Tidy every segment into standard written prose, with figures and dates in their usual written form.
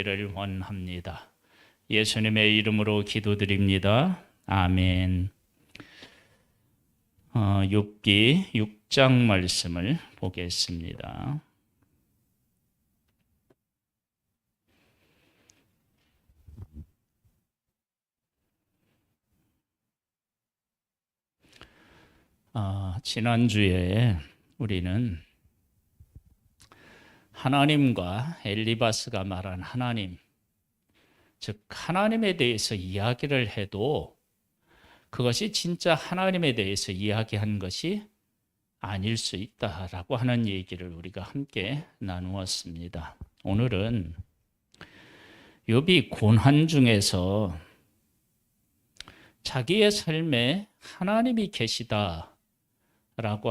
되기를 원합니다. 예수님의 이름으로 기도드립니다. 아멘. 욥기 6장 말씀을 보겠습니다. 지난주에 우리는 하나님과 엘리바스가 말한 하나님, 즉 하나님에 대해서 이야기를 해도 그것이 진짜 하나님에 대해서 이야기한 것이 아닐 수 있다라고 하는 얘기를 우리가 함께 나누었습니다. 오늘은 욥이 고난 중에서 자기의 삶에 하나님이 계시다라고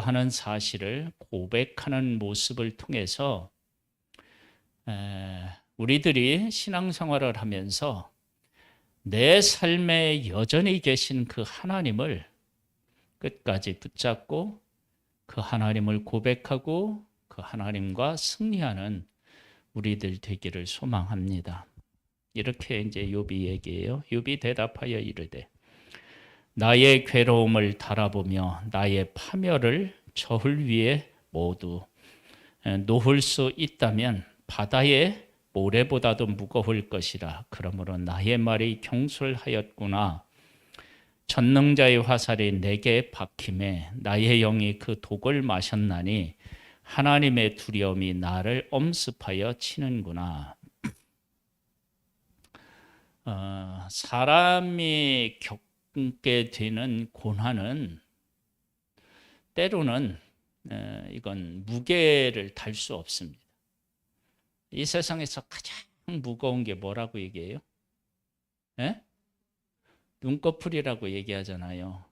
하는 사실을 고백하는 모습을 통해서 우리들이 신앙생활을 하면서 내 삶에 여전히 계신 그 하나님을 끝까지 붙잡고 그 하나님을 고백하고 그 하나님과 승리하는 우리들 되기를 소망합니다. 이렇게 이제 욥이 얘기해요. 욥이 대답하여 이르되 나의 괴로움을 달아보며 나의 파멸을 저울 위에 모두 놓을 수 있다면 바다의 모래보다도 무거울 것이라. 그러므로 나의 말이 경솔하였구나. 전능자의 화살이 내게 박힘에 나의 영이 그 독을 마셨나니 하나님의 두려움이 나를 엄습하여 치는구나. 사람이 겪게 되는 고난은 때로는 이건 무게를 달 수 없습니다. 이 세상에서 가장 무거운 게 뭐라고 얘기해요? 눈꺼풀이라고 얘기하잖아요.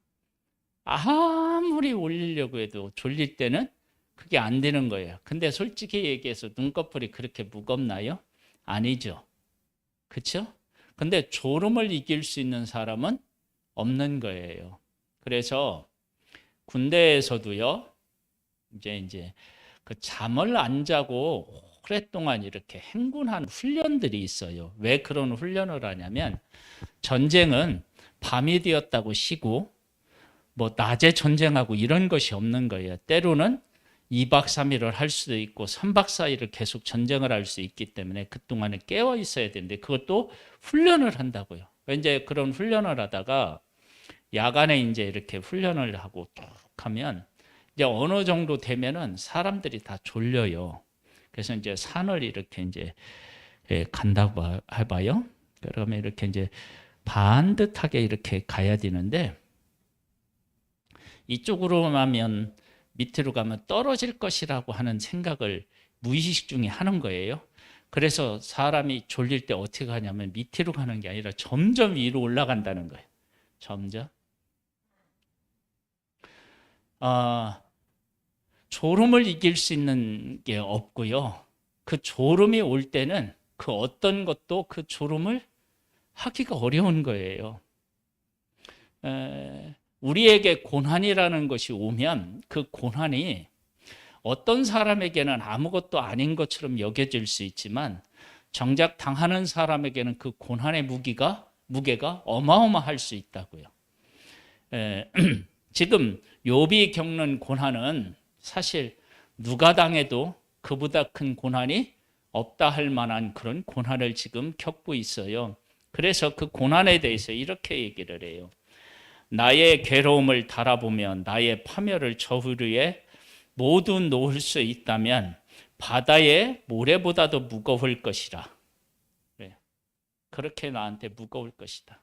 아무리 올리려고 해도 졸릴 때는 그게 안 되는 거예요. 근데 솔직히 얘기해서 눈꺼풀이 그렇게 무겁나요? 아니죠. 그렇죠? 근데 졸음을 이길 수 있는 사람은 없는 거예요. 그래서 군대에서도요, 이제 그 잠을 안 자고 오랫동안 이렇게 행군한 훈련들이 있어요. 왜 그런 훈련을 하냐면 전쟁은 밤이 되었다고 쉬고 뭐 낮에 전쟁하고 이런 것이 없는 거예요. 때로는 2박 3일을 할 수도 있고 3박 4일을 계속 전쟁을 할 수 있기 때문에 그동안에 깨어 있어야 되는데 그것도 훈련을 한다고요. 이제 그런 훈련을 하다가 야간에 이제 이렇게 훈련을 하고 쭉 하면 이제 어느 정도 되면은 사람들이 다 졸려요. 그래서 이제 산을 이렇게 이제 간다고 해봐요. 그러면 이렇게 이제 반듯하게 이렇게 가야 되는데 이쪽으로 가면 밑으로 가면 떨어질 것이라고 하는 생각을 무의식 중에 하는 거예요. 그래서 사람이 졸릴 때 어떻게 하냐면 밑으로 가는 게 아니라 점점 위로 올라간다는 거예요. 점점. 졸음을 이길 수 있는 게 없고요. 그 졸음이 올 때는 그 어떤 것도 그 졸음을 하기가 어려운 거예요. 우리에게 고난이라는 것이 오면 그 고난이 어떤 사람에게는 아무것도 아닌 것처럼 여겨질 수 있지만 정작 당하는 사람에게는 그 고난의 무게가 어마어마할 수 있다고요. 지금 욥이 겪는 고난은 사실 누가 당해도 그보다 큰 고난이 없다 할 만한 그런 고난을 지금 겪고 있어요. 그래서 그 고난에 대해서 이렇게 얘기를 해요. 나의 괴로움을 달아보며 나의 파멸을 저울 위에 모두 놓을 수 있다면 바다의 모래보다도 무거울 것이라. 그렇게 나한테 무거울 것이다.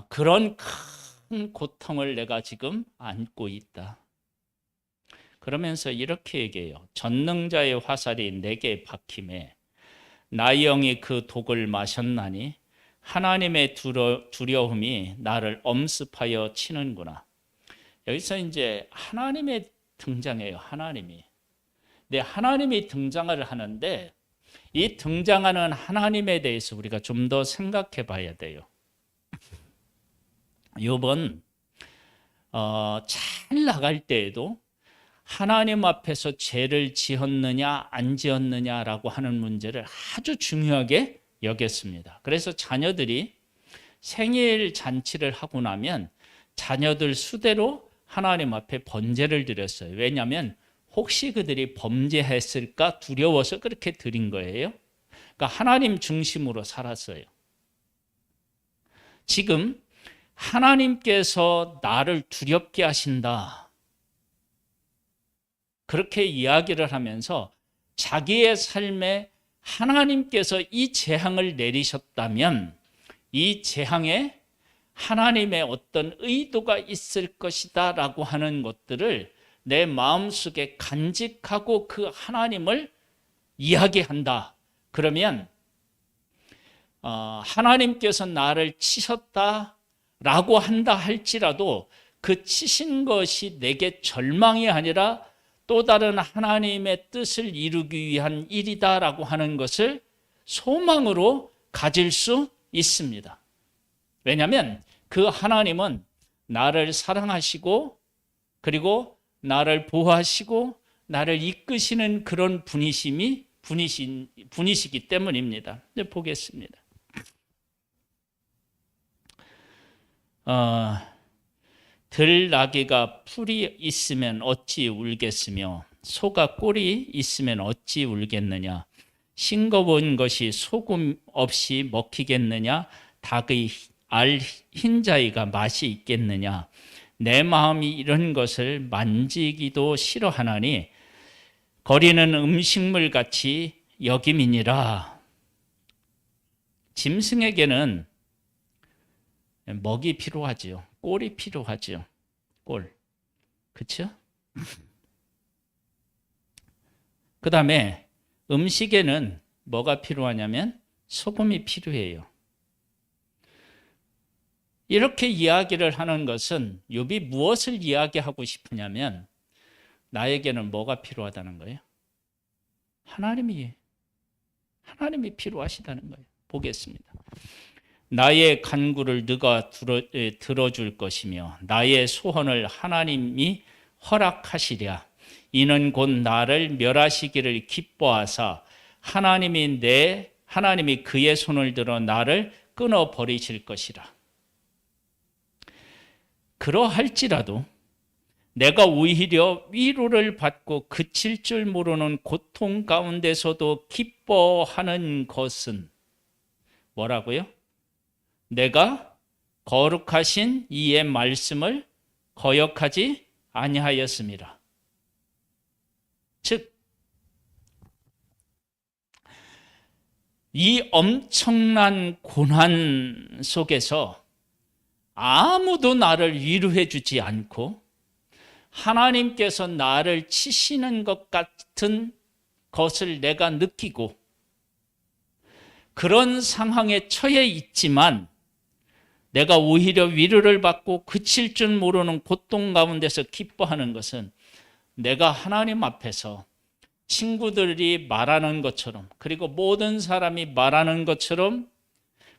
그런 큰 고통을 내가 지금 안고 있다. 그러면서 이렇게 얘기해요. 전능자의 화살이 내게 박힘에 나의 영이 그 독을 마셨나니 하나님의 두려움이 나를 엄습하여 치는구나. 여기서 이제 하나님의 등장해요. 하나님이. 근데 하나님이 등장을 하는데 이 등장하는 하나님에 대해서 우리가 좀 더 생각해 봐야 돼요. 욥은 잘 나갈 때에도 하나님 앞에서 죄를 지었느냐 안 지었느냐라고 하는 문제를 아주 중요하게 여겼습니다. 그래서 자녀들이 생일 잔치를 하고 나면 자녀들 수대로 하나님 앞에 번제를 드렸어요. 왜냐하면 혹시 그들이 범죄했을까 두려워서 그렇게 드린 거예요. 그러니까 하나님 중심으로 살았어요. 지금 하나님께서 나를 두렵게 하신다, 그렇게 이야기를 하면서 자기의 삶에 하나님께서 이 재앙을 내리셨다면 이 재앙에 하나님의 어떤 의도가 있을 것이다 라고 하는 것들을 내 마음속에 간직하고 그 하나님을 이야기한다. 그러면 하나님께서 나를 치셨다라고 한다 할지라도 그 치신 것이 내게 절망이 아니라 또 다른 하나님의 뜻을 이루기 위한 일이다라고 하는 것을 소망으로 가질 수 있습니다. 왜냐하면 그 하나님은 나를 사랑하시고 그리고 나를 보호하시고 나를 이끄시는 그런 분이시기 때문입니다. 이제 보겠습니다. 들나귀가 풀이 있으면 어찌 울겠으며 소가 꼴이 있으면 어찌 울겠느냐. 싱거운 것이 소금 없이 먹히겠느냐. 닭의 알 흰자위가 맛이 있겠느냐. 내 마음이 이런 것을 만지기도 싫어하나니 거리는 음식물 같이 여김이니라. 짐승에게는 먹이 필요하지요. 꼴이 필요하지요. 꼴. 그렇죠? 그 다음에 음식에는 뭐가 필요하냐면 소금이 필요해요. 이렇게 이야기를 하는 것은 욥이 무엇을 이야기하고 싶으냐면 나에게는 뭐가 필요하다는 거예요? 하나님이 필요하시다는 거예요. 보겠습니다. 나의 간구를 네가 들어줄 것이며 나의 소원을 하나님이 허락하시랴. 이는 곧 나를 멸하시기를 기뻐하사 하나님이 그의 손을 들어 나를 끊어 버리실 것이라. 그러할지라도 내가 오히려 위로를 받고 그칠 줄 모르는 고통 가운데서도 기뻐하는 것은 뭐라고요? 내가 거룩하신 이의 말씀을 거역하지 아니하였음이라. 즉, 이 엄청난 고난 속에서 아무도 나를 위로해 주지 않고 하나님께서 나를 치시는 것 같은 것을 내가 느끼고 그런 상황에 처해 있지만 내가 오히려 위로를 받고 그칠 줄 모르는 고통 가운데서 기뻐하는 것은 내가 하나님 앞에서 친구들이 말하는 것처럼 그리고 모든 사람이 말하는 것처럼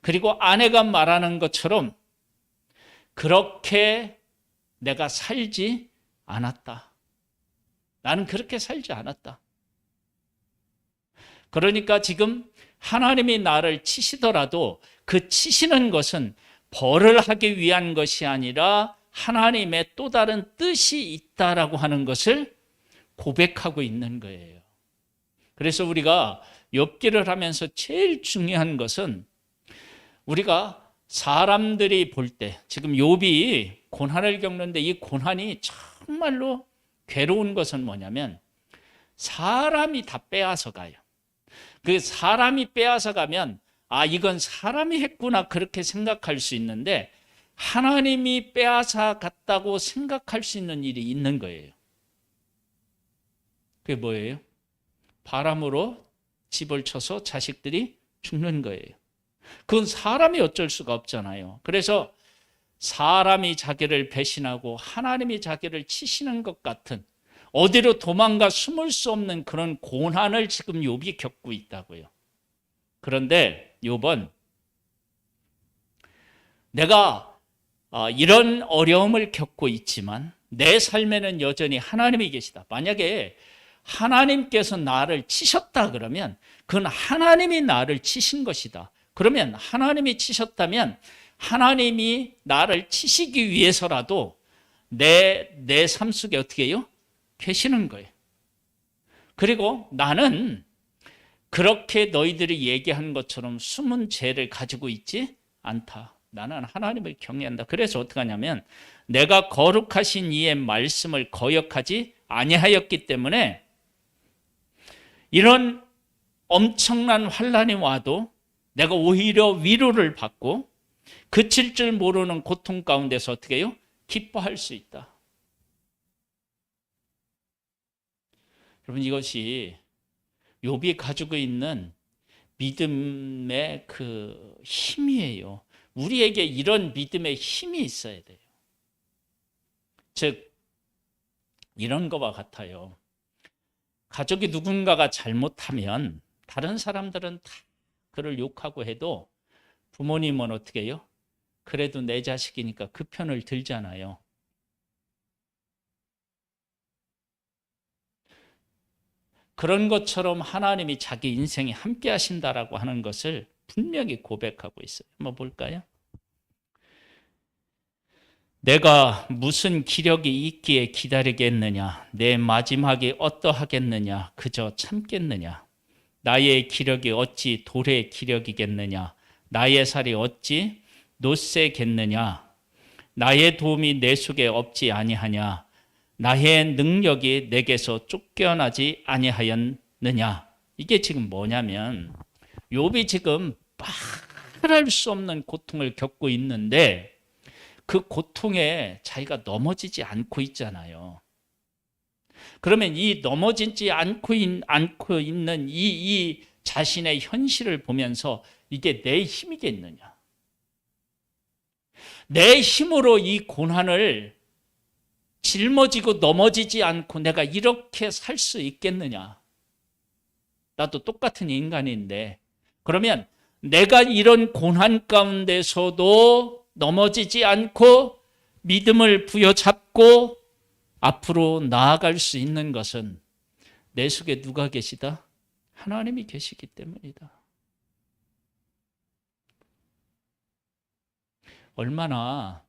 그리고 아내가 말하는 것처럼 그렇게 내가 살지 않았다. 나는 그렇게 살지 않았다. 그러니까 지금 하나님이 나를 치시더라도 그 치시는 것은 벌을 하기 위한 것이 아니라 하나님의 또 다른 뜻이 있다라고 하는 것을 고백하고 있는 거예요. 그래서 우리가 욥기를 하면서 제일 중요한 것은 우리가 사람들이 볼 때 지금 욥이 고난을 겪는데 이 고난이 정말로 괴로운 것은 뭐냐면 사람이 다 빼앗아 가요. 그 사람이 빼앗아 가면 이건 사람이 했구나 그렇게 생각할 수 있는데 하나님이 빼앗아 갔다고 생각할 수 있는 일이 있는 거예요. 그게 뭐예요? 바람으로 집을 쳐서 자식들이 죽는 거예요. 그건 사람이 어쩔 수가 없잖아요. 그래서 사람이 자기를 배신하고 하나님이 자기를 치시는 것 같은 어디로 도망가 숨을 수 없는 그런 고난을 지금 욥이 겪고 있다고요. 그런데 욥은 내가 이런 어려움을 겪고 있지만 내 삶에는 여전히 하나님이 계시다. 만약에 하나님께서 나를 치셨다 그러면 그건 하나님이 나를 치신 것이다. 그러면 하나님이 치셨다면 하나님이 나를 치시기 위해서라도 내 삶 속에 어떻게 해요? 계시는 거예요. 그리고 나는 그렇게 너희들이 얘기하는 것처럼 숨은 죄를 가지고 있지 않다. 나는 하나님을 경외한다. 그래서 어떻게 하냐면 내가 거룩하신 이의 말씀을 거역하지 아니하였기 때문에 이런 엄청난 환난이 와도 내가 오히려 위로를 받고 그칠 줄 모르는 고통 가운데서 어떻게 해요? 기뻐할 수 있다. 여러분, 이것이 욥이 가지고 있는 믿음의 그 힘이에요. 우리에게 이런 믿음의 힘이 있어야 돼요. 즉 이런 것과 같아요. 가족이 누군가가 잘못하면 다른 사람들은 다 그를 욕하고 해도 부모님은 어떻게 해요? 그래도 내 자식이니까 그 편을 들잖아요. 그런 것처럼 하나님이 자기 인생에 함께 하신다라고 하는 것을 분명히 고백하고 있어요. 한번 볼까요? 내가 무슨 기력이 있기에 기다리겠느냐? 내 마지막이 어떠하겠느냐? 그저 참겠느냐? 나의 기력이 어찌 돌의 기력이겠느냐? 나의 살이 어찌 노쇠겠느냐? 나의 도움이 내 속에 없지 아니하냐? 나의 능력이 내게서 쫓겨나지 아니하였느냐? 이게 지금 뭐냐면 욥이 지금 말할 수 없는 고통을 겪고 있는데 그 고통에 자기가 넘어지지 않고 있잖아요. 그러면 이 넘어지지 않고 있는 이 자신의 현실을 보면서 이게 내 힘이겠느냐? 내 힘으로 이 고난을 짊어지고 넘어지지 않고 내가 이렇게 살 수 있겠느냐? 나도 똑같은 인간인데 그러면 내가 이런 고난 가운데서도 넘어지지 않고 믿음을 부여잡고 앞으로 나아갈 수 있는 것은 내 속에 누가 계시다? 하나님이 계시기 때문이다. 얼마나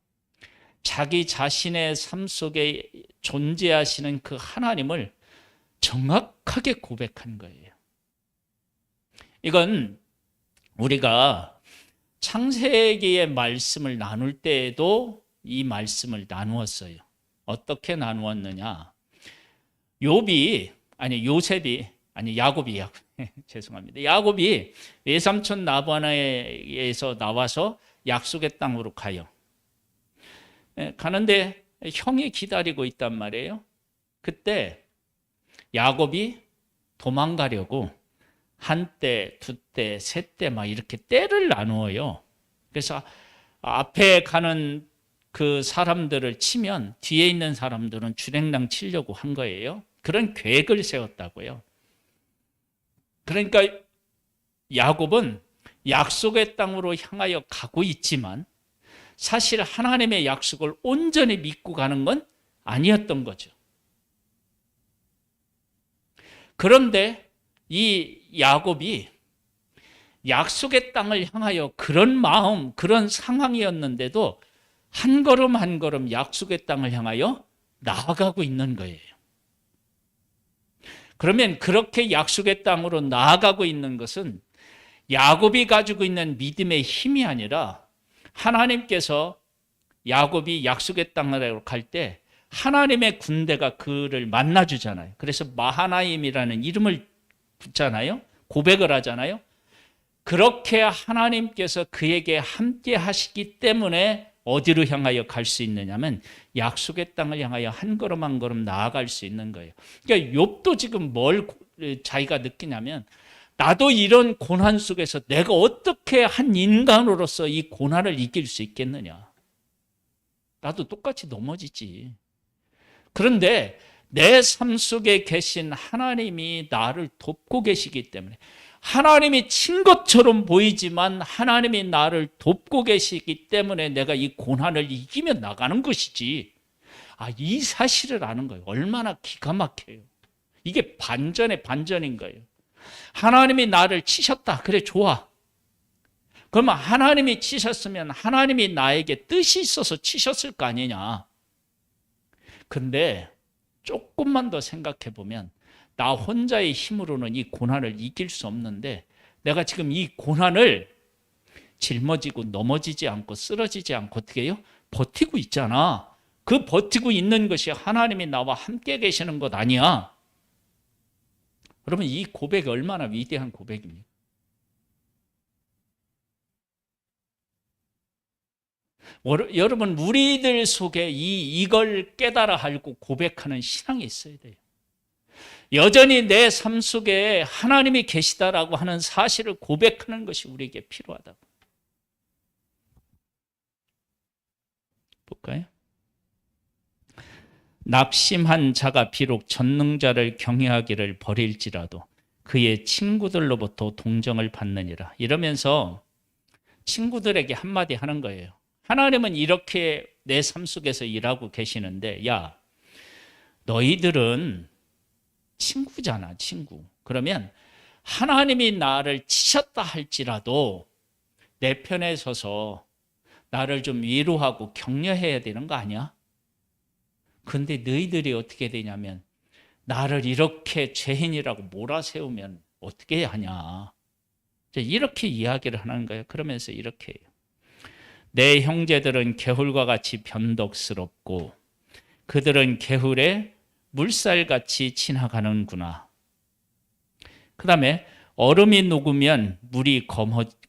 자기 자신의 삶 속에 존재하시는 그 하나님을 정확하게 고백한 거예요. 이건 우리가 창세기의 말씀을 나눌 때에도 이 말씀을 나누었어요. 어떻게 나누었느냐? 야곱이 죄송합니다. 야곱이 외삼촌 라반에서 나와서 약속의 땅으로 가요. 가는데 형이 기다리고 있단 말이에요. 그때 야곱이 도망가려고 한 때, 두 때, 세 때 막 이렇게 때를 나누어요. 그래서 앞에 가는 그 사람들을 치면 뒤에 있는 사람들은 주랭랑 치려고 한 거예요. 그런 계획을 세웠다고요. 그러니까 야곱은 약속의 땅으로 향하여 가고 있지만 사실 하나님의 약속을 온전히 믿고 가는 건 아니었던 거죠. 그런데 이 야곱이 약속의 땅을 향하여 그런 마음, 그런 상황이었는데도 한 걸음 한 걸음 약속의 땅을 향하여 나아가고 있는 거예요. 그러면 그렇게 약속의 땅으로 나아가고 있는 것은 야곱이 가지고 있는 믿음의 힘이 아니라 하나님께서 야곱이 약속의 땅으로 갈 때 하나님의 군대가 그를 만나주잖아요. 그래서 마하나임이라는 이름을 붙잖아요. 고백을 하잖아요. 그렇게 하나님께서 그에게 함께 하시기 때문에 어디로 향하여 갈 수 있느냐면 약속의 땅을 향하여 한 걸음 한 걸음 나아갈 수 있는 거예요. 그러니까 욥도 지금 뭘 자기가 느끼냐면 나도 이런 고난 속에서 내가 어떻게 한 인간으로서 이 고난을 이길 수 있겠느냐. 나도 똑같이 넘어지지. 그런데 내 삶 속에 계신 하나님이 나를 돕고 계시기 때문에 하나님이 친 것처럼 보이지만 하나님이 나를 돕고 계시기 때문에 내가 이 고난을 이기며 나가는 것이지 이 사실을 아는 거예요. 얼마나 기가 막혀요. 이게 반전의 반전인 거예요. 하나님이 나를 치셨다. 그래, 좋아. 그러면 하나님이 치셨으면 하나님이 나에게 뜻이 있어서 치셨을 거 아니냐. 근데 조금만 더 생각해 보면 나 혼자의 힘으로는 이 고난을 이길 수 없는데 내가 지금 이 고난을 짊어지고 넘어지지 않고 쓰러지지 않고 어떻게 해요? 버티고 있잖아. 그 버티고 있는 것이 하나님이 나와 함께 계시는 것 아니야. 그러면 이 고백이 얼마나 위대한 고백입니까? 여러분, 우리들 속에 이걸 깨달아 알고 고백하는 신앙이 있어야 돼요. 여전히 내 삶 속에 하나님이 계시다라고 하는 사실을 고백하는 것이 우리에게 필요하다고. 볼까요? 낙심한 자가 비록 전능자를 경외하기를 버릴지라도 그의 친구들로부터 동정을 받느니라. 이러면서 친구들에게 한마디 하는 거예요. 하나님은 이렇게 내 삶 속에서 일하고 계시는데, 야, 너희들은 친구잖아, 친구. 그러면 하나님이 나를 치셨다 할지라도 내 편에 서서 나를 좀 위로하고 격려해야 되는 거 아니야? 근데 너희들이 어떻게 되냐면 나를 이렇게 죄인이라고 몰아세우면 어떻게 하냐. 이렇게 이야기를 하는 거예요. 그러면서 이렇게 해요. 내 형제들은 개울과 같이 변덕스럽고 그들은 개울에 물살같이 지나가는구나. 그 다음에 얼음이 녹으면 물이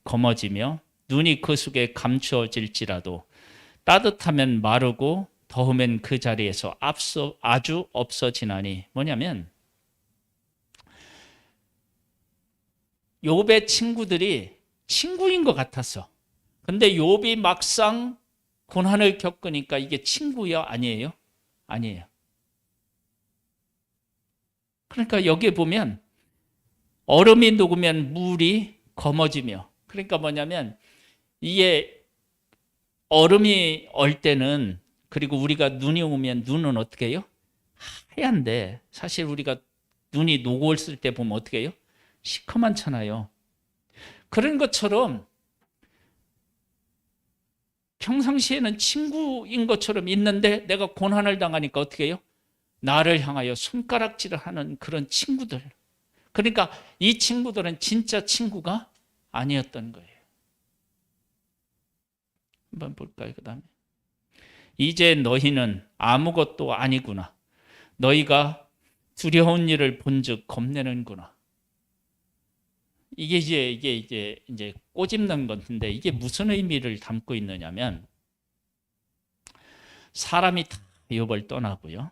검어지며 눈이 그 속에 감추어질지라도 따뜻하면 마르고 더우면 그 자리에서 아주 없어지나니. 뭐냐면 욥의 친구들이 친구인 것 같았어. 근데 욥이 막상 고난을 겪으니까 이게 친구야? 아니에요? 아니에요. 그러니까 여기에 보면 얼음이 녹으면 물이 검어지며, 그러니까 뭐냐면 이게 얼음이 얼 때는, 그리고 우리가 눈이 오면 눈은 어떻게 해요? 하얀데 사실 우리가 눈이 녹았을 때 보면 어떻게 해요? 시커멓잖아요. 그런 것처럼 평상시에는 친구인 것처럼 있는데 내가 고난을 당하니까 어떻게 해요? 나를 향하여 손가락질을 하는 그런 친구들. 그러니까 이 친구들은 진짜 친구가 아니었던 거예요. 한번 볼까요? 그 다음에 이제 너희는 아무것도 아니구나. 너희가 두려운 일을 본즉 겁내는구나. 이게 이제 꼬집는 건데, 이게 무슨 의미를 담고 있느냐면 사람이 다 욥을 떠나고요.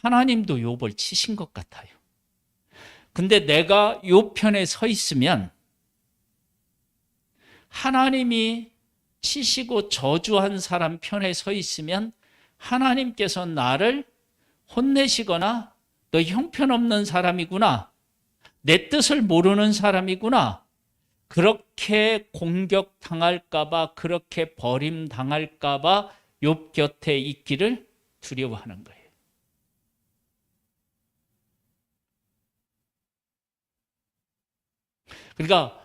하나님도 욥을 치신 것 같아요. 근데 내가 욥 편에 서 있으면 하나님이 치시고 저주한 사람 편에 서 있으면 하나님께서 나를 혼내시거나 너 형편없는 사람이구나, 내 뜻을 모르는 사람이구나, 그렇게 공격당할까 봐, 그렇게 버림당할까 봐 욥 곁에 있기를 두려워하는 거예요. 그러니까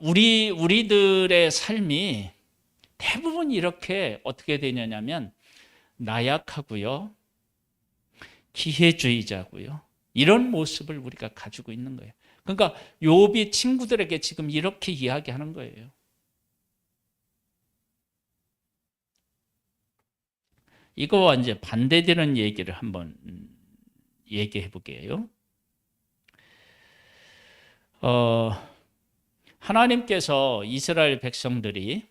우리들의 삶이 대부분 이렇게 어떻게 되냐면 나약하고요, 기회주의자고요, 이런 모습을 우리가 가지고 있는 거예요. 그러니까 욥이 친구들에게 지금 이렇게 이야기하는 거예요. 이거와 이제 반대되는 얘기를 한번 얘기해 볼게요. 하나님께서 이스라엘 백성들이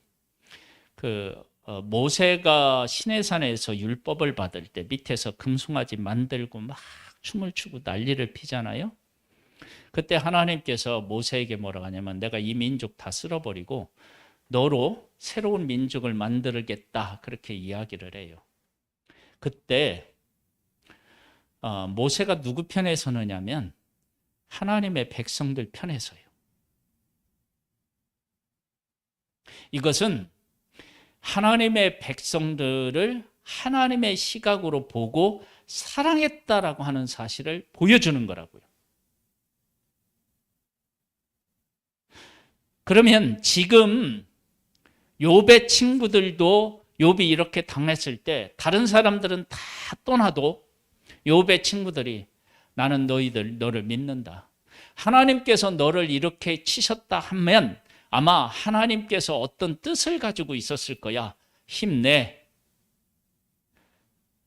모세가 시내산에서 율법을 받을 때 밑에서 금송아지 만들고 막 춤을 추고 난리를 피잖아요. 그때 하나님께서 모세에게 뭐라고 하냐면 내가 이 민족 다 쓸어버리고 너로 새로운 민족을 만들겠다, 그렇게 이야기를 해요. 그때 모세가 누구 편에 서느냐면 하나님의 백성들 편에 서요. 이것은 하나님의 백성들을 하나님의 시각으로 보고 사랑했다라고 하는 사실을 보여주는 거라고요. 그러면 지금 욥의 친구들도 욥이 이렇게 당했을 때 다른 사람들은 다 떠나도 욥의 친구들이 나는 너를 믿는다. 하나님께서 너를 이렇게 치셨다 하면 아마 하나님께서 어떤 뜻을 가지고 있었을 거야. 힘내.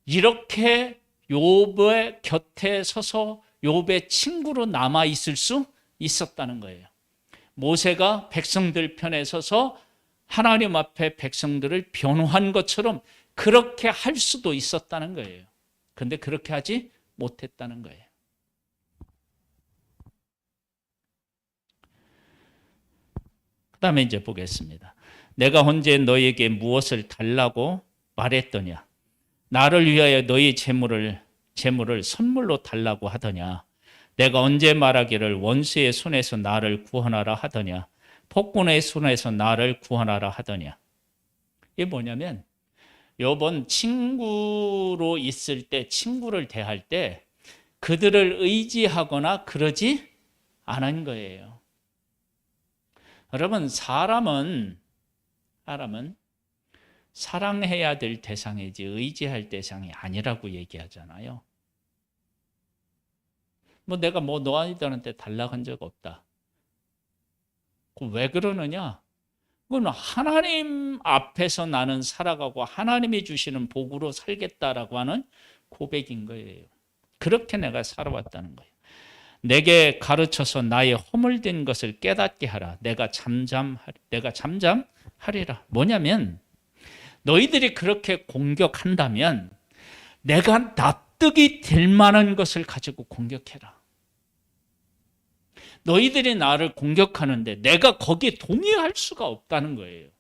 이렇게 욥의 곁에 서서 욥의 친구로 남아 있을 수 있었다는 거예요. 모세가 백성들 편에 서서 하나님 앞에 백성들을 변호한 것처럼 그렇게 할 수도 있었다는 거예요. 그런데 그렇게 하지 못했다는 거예요. 그 다음에 이제 보겠습니다. 내가 언제 너에게 무엇을 달라고 말했더냐? 나를 위하여 너희 재물을 선물로 달라고 하더냐? 내가 언제 말하기를 원수의 손에서 나를 구원하라 하더냐? 폭군의 손에서 나를 구원하라 하더냐? 이게 뭐냐면 욥은 친구로 있을 때, 친구를 대할 때 그들을 의지하거나 그러지 않은 거예요. 여러분, 사람은 사랑해야 될 대상이지 의지할 대상이 아니라고 얘기하잖아요. 내가 너희들한테 달라고 한 적 없다. 왜 그러느냐? 그건 하나님 앞에서 나는 살아가고 하나님이 주시는 복으로 살겠다라고 하는 고백인 거예요. 그렇게 내가 살아왔다는 거예요. 내게 가르쳐서 나의 허물된 것을 깨닫게 하라. 내가 잠잠하리라. 뭐냐면 너희들이 그렇게 공격한다면 내가 납득이 될 만한 것을 가지고 공격해라. 너희들이 나를 공격하는데 내가 거기에 동의할 수가 없다는 거예요.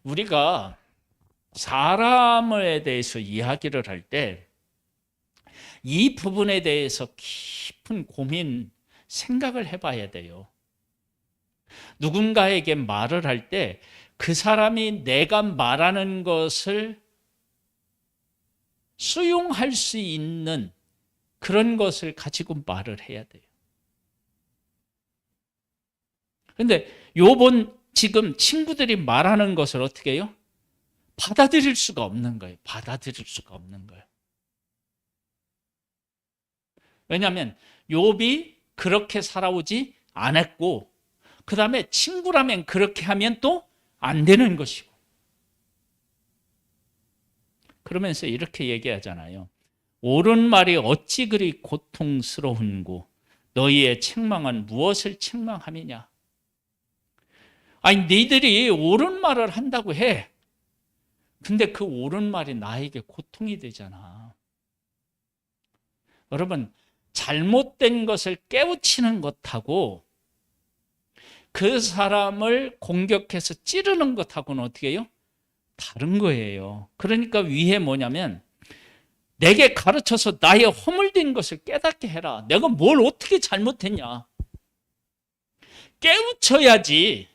우리가 사람에 대해서 이야기를 할 때 이 부분에 대해서 깊은 고민, 생각을 해봐야 돼요. 누군가에게 말을 할 때 그 사람이 내가 말하는 것을 수용할 수 있는 그런 것을 가지고 말을 해야 돼요. 그런데 욥은 지금 친구들이 말하는 것을 어떻게 해요? 받아들일 수가 없는 거예요. 받아들일 수가 없는 거예요. 왜냐하면 욥이 그렇게 살아오지 않았고 그 다음에 친구라면 그렇게 하면 또 안 되는 것이고 그러면서 이렇게 얘기하잖아요. 옳은 말이 어찌 그리 고통스러운고 너희의 책망은 무엇을 책망함이냐? 아니 너희들이 옳은 말을 한다고 해. 근데 그 옳은 말이 나에게 고통이 되잖아. 여러분, 잘못된 것을 깨우치는 것하고 그 사람을 공격해서 찌르는 것하고는 어떻게 해요? 다른 거예요. 그러니까 위에 뭐냐면 내게 가르쳐서 나의 허물된 것을 깨닫게 해라. 내가 뭘 어떻게 잘못했냐? 깨우쳐야지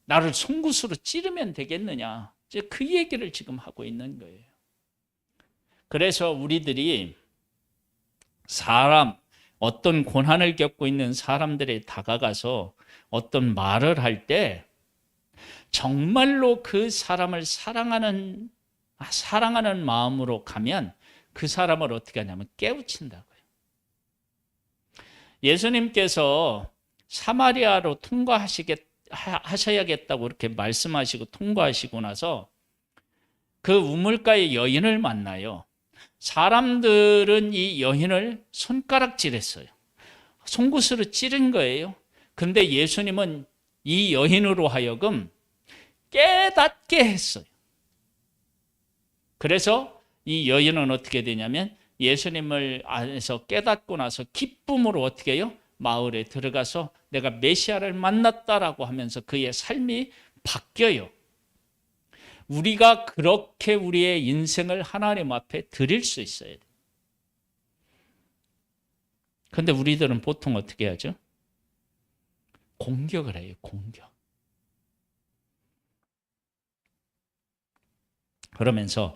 나를 송구스로 찌르면 되겠느냐? 이제 그 얘기를 지금 하고 있는 거예요. 그래서 우리들이 어떤 고난을 겪고 있는 사람들에 다가가서 어떤 말을 할 때 정말로 그 사람을 사랑하는 마음으로 가면 그 사람을 어떻게 하냐면 깨우친다고요. 예수님께서 사마리아로 하셔야겠다고 이렇게 말씀하시고 통과하시고 나서 그 우물가의 여인을 만나요. 사람들은 이 여인을 손가락질했어요. 송구스로 찌른 거예요. 근데 예수님은 이 여인으로 하여금 깨닫게 했어요. 그래서 이 여인은 어떻게 되냐면 예수님을 안에서 깨닫고 나서 기쁨으로 어떻게 해요? 마을에 들어가서 내가 메시아를 만났다라고 하면서 그의 삶이 바뀌어요. 우리가 그렇게 우리의 인생을 하나님 앞에 드릴 수 있어야 돼요. 그런데 우리들은 보통 어떻게 하죠? 공격을 해요. 공격. 그러면서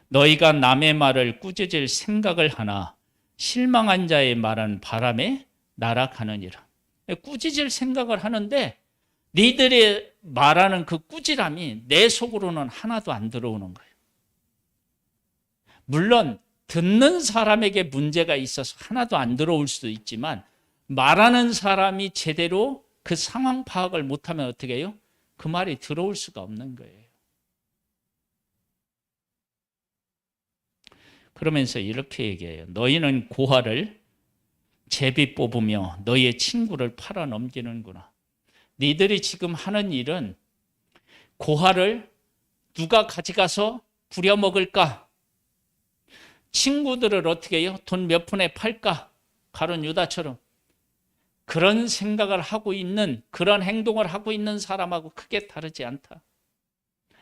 너희가 남의 말을 꾸짖을 생각을 하나 실망한 자의 말은 바람에 날아가느니라. 꾸짖을 생각을 하는데 니들이 말하는 그 꾸지람이 내 속으로는 하나도 안 들어오는 거예요. 물론 듣는 사람에게 문제가 있어서 하나도 안 들어올 수도 있지만 말하는 사람이 제대로 그 상황 파악을 못하면 어떻게 해요? 그 말이 들어올 수가 없는 거예요. 그러면서 이렇게 얘기해요. 너희는 고아를 제비 뽑으며 너희의 친구를 팔아 넘기는구나. 니들이 지금 하는 일은 고아를 누가 가져가서 부려먹을까? 친구들을 어떻게 해요? 돈 몇 푼에 팔까? 가룟 유다처럼. 그런 생각을 하고 있는, 그런 행동을 하고 있는 사람하고 크게 다르지 않다.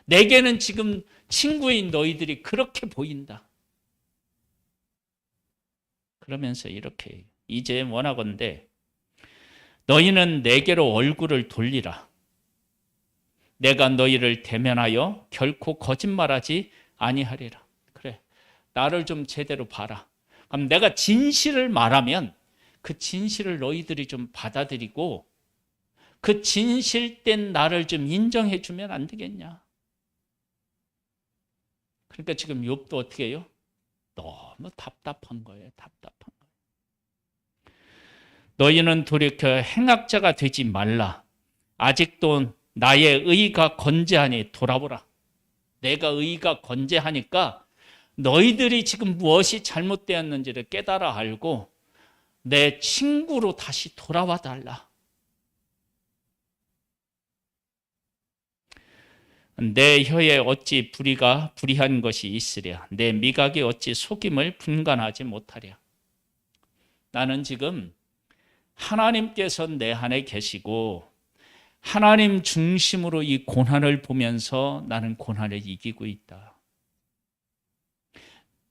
내게는 지금 친구인 너희들이 그렇게 보인다. 그러면서 이렇게 이제 원하건대 너희는 내게로 얼굴을 돌리라. 내가 너희를 대면하여 결코 거짓말하지 아니하리라. 그래, 나를 좀 제대로 봐라. 그럼 내가 진실을 말하면 그 진실을 너희들이 좀 받아들이고 그 진실된 나를 좀 인정해 주면 안 되겠냐. 그러니까 지금 욥도 어떻게 해요? 너무 답답한 거예요. 답답한 거예요. 너희는 돌이켜 행악자가 되지 말라. 아직도 나의 의가 건재하니 돌아보라. 내가 의가 건재하니까 너희들이 지금 무엇이 잘못되었는지를 깨달아 알고 내 친구로 다시 돌아와 달라. 내 혀에 어찌 불의한 것이 있으랴. 내 미각이 어찌 속임을 분간하지 못하랴. 나는 지금 하나님께서 내 안에 계시고 하나님 중심으로 이 고난을 보면서 나는 고난을 이기고 있다.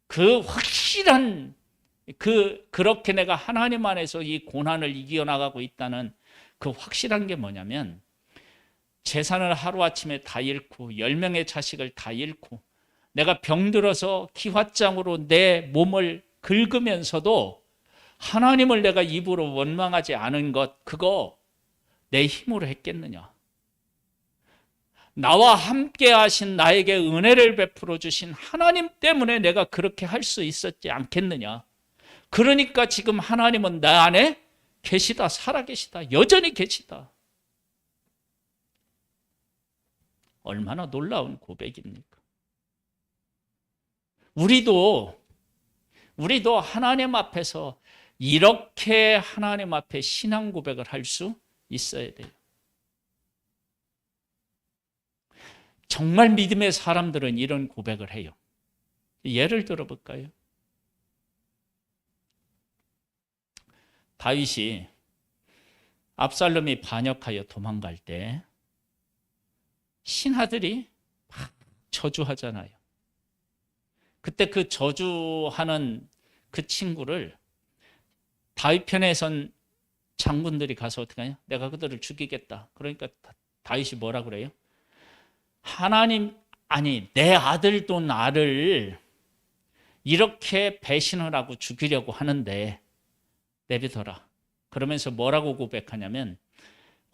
그 확실한 그렇게 내가 하나님 안에서 이 고난을 이겨나가고 있다는 그 확실한 게 뭐냐면 재산을 하루아침에 다 잃고 10명의 자식을 다 잃고 내가 병들어서 기왓장으로 내 몸을 긁으면서도 하나님을 내가 입으로 원망하지 않은 것, 그거 내 힘으로 했겠느냐? 나와 함께 하신 나에게 은혜를 베풀어 주신 하나님 때문에 내가 그렇게 할 수 있었지 않겠느냐? 그러니까 지금 하나님은 나 안에 계시다, 살아계시다, 여전히 계시다. 얼마나 놀라운 고백입니까? 우리도 하나님 앞에서 이렇게 하나님 앞에 신앙 고백을 할 수 있어야 돼요. 정말 믿음의 사람들은 이런 고백을 해요. 예를 들어볼까요? 다윗이 압살롬이 반역하여 도망갈 때 신하들이 막 저주하잖아요. 그때 그 저주하는 그 친구를 다윗 편에 선 장군들이 가서 어떻게 하냐? 내가 그들을 죽이겠다. 그러니까 다윗이 뭐라 그래요? 내 아들도 나를 이렇게 배신을 하고 죽이려고 하는데 내비둬라. 그러면서 뭐라고 고백하냐면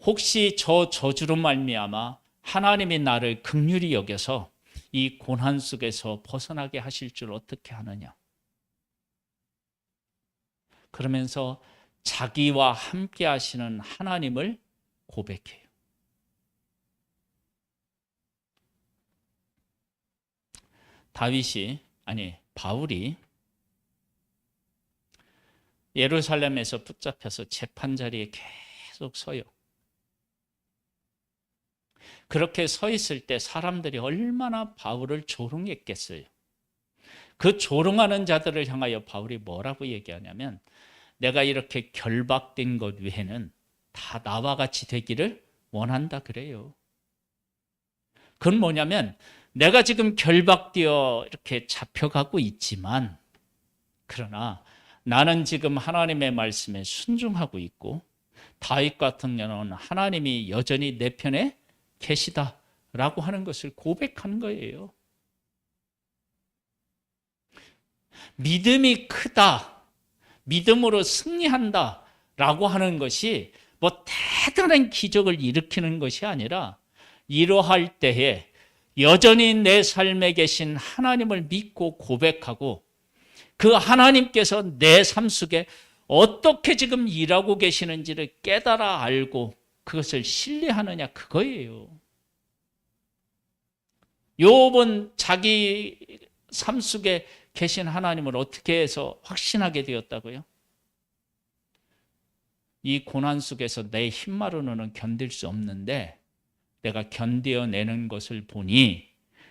혹시 저 저주로 말미암아 하나님이 나를 긍휼히 여겨서 이 고난 속에서 벗어나게 하실 줄 어떻게 하느냐. 그러면서 자기와 함께 하시는 하나님을 고백해요. 바울이 예루살렘에서 붙잡혀서 재판 자리에 계속 서요. 그렇게 서 있을 때 사람들이 얼마나 바울을 조롱했겠어요. 그 조롱하는 자들을 향하여 바울이 뭐라고 얘기하냐면 내가 이렇게 결박된 것 외에는 다 나와 같이 되기를 원한다 그래요. 그건 뭐냐면 내가 지금 결박되어 이렇게 잡혀가고 있지만 그러나 나는 지금 하나님의 말씀에 순종하고 있고 다윗 같은 경우는 하나님이 여전히 내 편에 계시다라고 하는 것을 고백하는 거예요. 믿음이 크다, 믿음으로 승리한다 라고 하는 것이 뭐 대단한 기적을 일으키는 것이 아니라 이러할 때에 여전히 내 삶에 계신 하나님을 믿고 고백하고 그 하나님께서 내 삶 속에 어떻게 지금 일하고 계시는지를 깨달아 알고 그것을 신뢰하느냐, 그거예요. 욥은 자기 삶 속에 계신 하나님을 어떻게 해서 확신하게 되었다고요? 이 고난 속에서 내 힘만으로는 견딜 수 없는데 내가 견뎌내는 것을 보니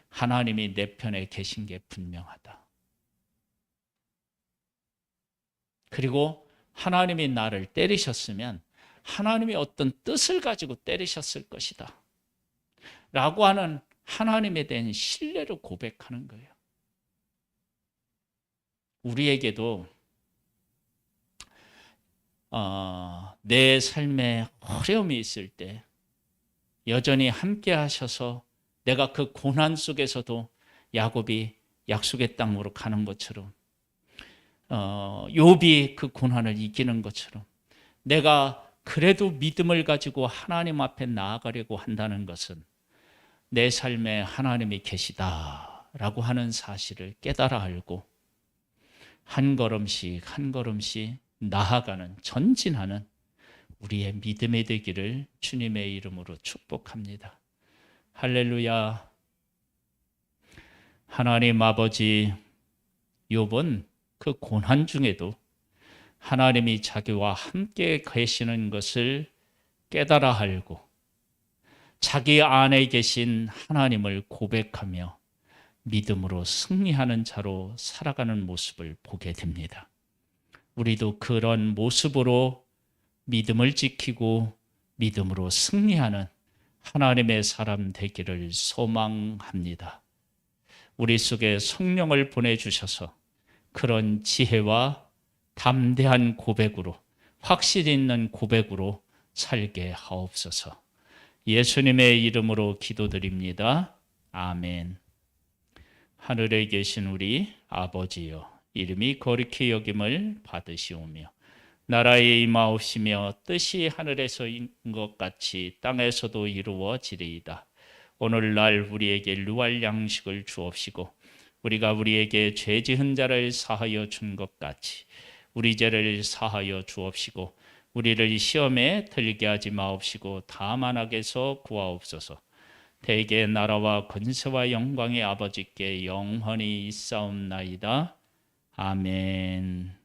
하나님이 내 편에 계신 게 분명하다. 그리고 하나님이 나를 때리셨으면 하나님이 어떤 뜻을 가지고 때리셨을 것이다 라고 하는 하나님에 대한 신뢰를 고백하는 거예요. 우리에게도 내 삶에 어려움이 있을 때 여전히 함께 하셔서 내가 그 고난 속에서도 야곱이 약속의 땅으로 가는 것처럼 욥이 그 고난을 이기는 것처럼 내가 그래도 믿음을 가지고 하나님 앞에 나아가려고 한다는 것은 내 삶에 하나님이 계시다라고 하는 사실을 깨달아 알고 한 걸음씩 한 걸음씩 나아가는, 전진하는 우리의 믿음이 되기를 주님의 이름으로 축복합니다. 할렐루야. 하나님 아버지, 욥은 그 고난 중에도 하나님이 자기와 함께 계시는 것을 깨달아 알고 자기 안에 계신 하나님을 고백하며 믿음으로 승리하는 자로 살아가는 모습을 보게 됩니다. 우리도 그런 모습으로 믿음을 지키고 믿음으로 승리하는 하나님의 사람 되기를 소망합니다. 우리 속에 성령을 보내주셔서 그런 지혜와 담대한 고백으로, 확신 있는 고백으로 살게 하옵소서. 예수님의 이름으로 기도드립니다. 아멘. 하늘에 계신 우리 아버지여, 이름이 거룩히 여김을 받으시오며 나라에 임하옵시며 뜻이 하늘에서인 것 같이 땅에서도 이루어지리이다. 오늘날 우리에게 일용할 양식을 주옵시고 우리가 우리에게 죄 지은 자를 사하여 준 것 같이 우리 죄를 사하여 주옵시고 우리를 시험에 들게 하지 마옵시고 다만 악에서 구하옵소서. 대개 나라와 권세와 영광의 아버지께 영원히 있사옵나이다. 아멘.